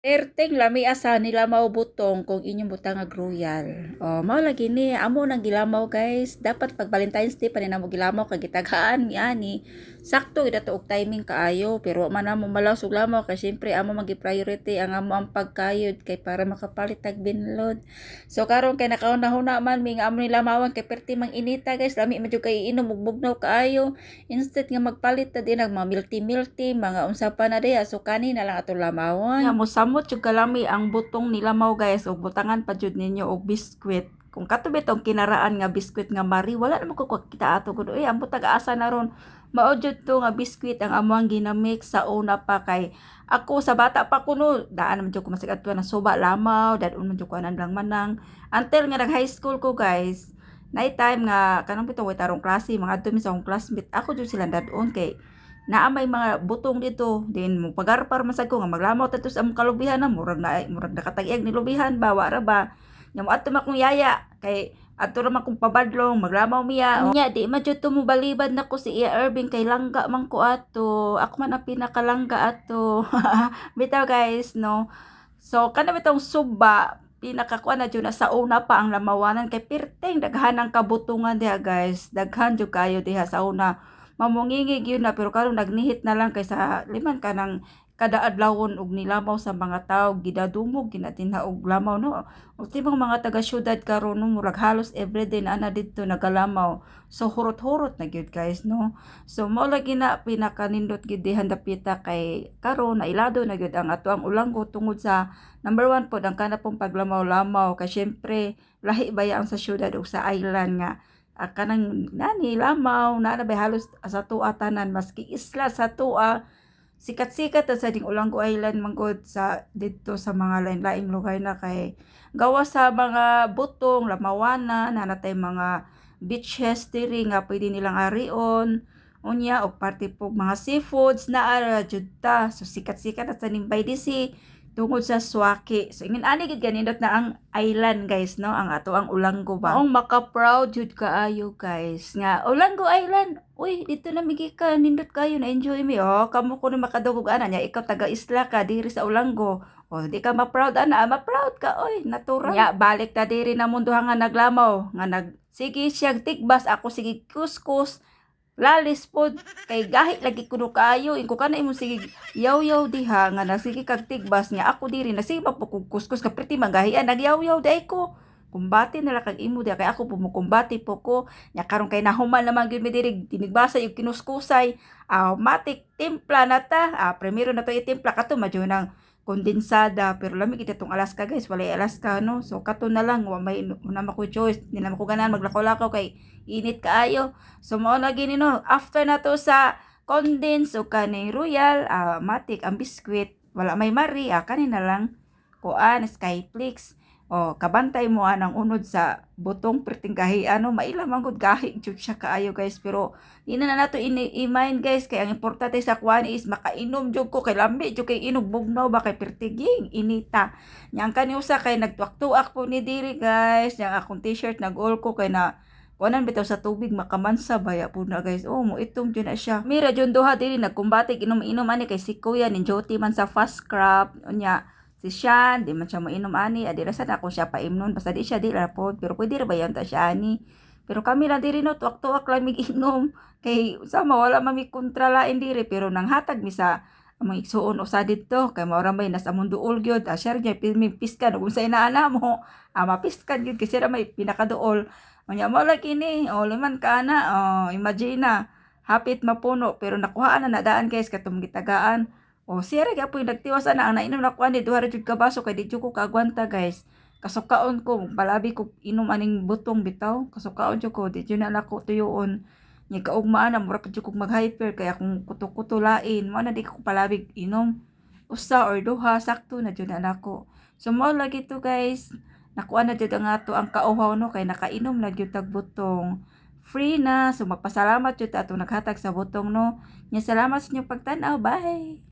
Perteng lami asa nila mao butong kung inyong butang nga royal. Oh, mao lagi ni amo nang gilamaw guys. Dapat pag Valentine's Day pa ni namo gilamaw kay gitagaan mi ani. Sakto ida og timing kaayo pero man amo malaw og lamaw kay syempre amo magi priority ang amo ang pagkayod kay para makapalit tag binlod. So karon kay nakauna-huna man mi nga amo ni lamawan kay perti mang inita guys. Lami medyo kay inom og bugnaw kaayo. Instead nga magpalit ta din mga milty mga unsa pa na diha so kani na lang ato lamawan. Nga mosamot jud kalami ang butong nilamaw guys og butangan pa jud ninyo og biskwit. Kung katubi tong kinaraan nga biskwit nga mari wala naman ko kita ato gud ang butag asa na ron. Mao jud to nga biskwit ang amoang ginamix sa una pa kay ako sa bata pa kuno daan naman jud ko masig adto na suba lamaw dadun man jud ko lang manang until nga nag high school ko guys. Night time nga kanang bitaw way tarong klase mga adto mi sa akong classmate ako jud sila dadon kay naa may mga butong dito din mo pagarpar masag ko nga maglamaw tato sa among kalubihan na murag nakatag-iyag ni lubihan ba wara ba nya mo adto makong yaya kay adto ra man kong pabadlong maglamaw miya nya di man jud to mo balibad nako si Iya Irving kay langga man ko ato ako man ang pinakalangga ato bitaw guys no so kana bitong suba pinakakuan na jud na sa una pa ang lamawanan kay pirteng daghan ang kabutungan diha guys daghan jud kayo diha sa una mamungingig yun na pero karon nagnihit na lang kaysa liman ka ng kada adlawon og nilamaw sa mga tawo gidadumog ginatinha og lamaw no ultimong mga taga syudad karon no murag halos everyday na ana didto nagalamaw so hurot-hurot na gyud guys no so mao lagi na pinakanindot gid dihan dapita kay karon nailado na gyud ang ato ang ulanggo tungod sa number 1 pod ang kana pong paglamaw-lamaw kay syempre lahi baya ang sa syudad ug sa island nga kanang nani lamaw na bay halos sa tuwa tanan maski isla sa tuwa sikat-sikat sa ding Olongo Island manggod sa dito sa mga lain-laing lugar na kay gawa sa mga butong lamawana na natay mga beaches diri nga pwede nilang arion unya og parte po mga seafoods na ara jud ta so sikat-sikat sa ning by the sea tungod sa swaki. So, ingin ani gid ganindot na ang island guys, no? Ang ato ang Ulanggo ba? Maong maka-proud jud kaayo guys. Nga, Ulanggo Island. Uy, dito na migi ka, nindot kayo, na-enjoy mi. Oh, kamo ko na makadugog ana niya. Ikaw taga-isla ka, diri sa Ulanggo. Oh, di ka ma-proud ana. Ma-proud ka, oy, natural. Nya, balik ta diri na mundo nga naglamaw. Nga sige siyag tigbas, ako sige kuskus. Lalis pod kay gahi lagi kuno kaayo ingko kana imong sige yaw-yaw diha nga nagsige kag tigbas niya ako diri nasige pa po kuskus ka pretty magahian nagyaw-yaw dai ko kumbati nila kag imo diha kay ako pumukumbati po ko nya karon kay nahuman naman gyud mi diri tinigbasa yung kinuskusay matik timpla na ta primero na to itimpla kato madyo nang kondensada pero lami kita tong Alaska guys walay Alaska no so kato na lang wa may una ko choice di na ko ganan maglakaw-lakaw kay init kaayo so mao lagi ni no after na to sa condense o kani royal matik ang biskwit wala may mari kani na lang kuan skyflakes o kabantay mo anang unod sa butong perting gahi ano maila man gud gahi jud siya kaayo guys pero di na nato i-mind guys kay ang importante sa kuan is makainom jud ko kay lambi jud kay inog bugnaw ba kay pertiging inita nyang kani usa kay nagtuak-tuak po ni diri guys yang akong t-shirt nag-all ko kay na kuanan bitaw sa tubig makamansa baya po na guys mo itom jud na siya mira jud duha diri nagkumbati inom-inom ani kay si kuya ni Joti man sa fast crop unya si Sean, di man siya mainom ani, adira sa ako siya paimnon, basta di siya di rapod, pero pwede ra ba yan ta siya ani. Pero kami lang diri no, tuwak-tuwak lang mig-inom, kay sama wala mami kontra lain diri, pero nang hatag mi sa among igsuon usa dito, kay maura may nasa mundo gyud, share niya piskan, kung sa inaana mo, mapiskan gyud, kasi ra may pinakaduol. Manya mo lang kini, liman ka na, imagine na, hapit mapuno, pero nakuhaan na nadaan guys, katong gitagaan, siya rin po yung nagtiwas na ang nainom na kuan ni 200 ka baso kay di ko kagwanta guys. Kasukaon ko, palabi ko inom aning butong bitaw. Kasukaon jud ko, di jud na nako tuyoon. Nya kaugmaan na mura pa jud ko mag-hyper kaya kung kuto-kutulain, mo na di ko palabig inom. Usa or duha sakto na jud na nako. So mo lagi to guys. Nakuha na jud ang ato ang kauhaw no kay nakainom na jud tag butong. Free na, so magpasalamat jud ato naghatag sa butong no. Nya salamat sa inyong pagtan-aw. Bye.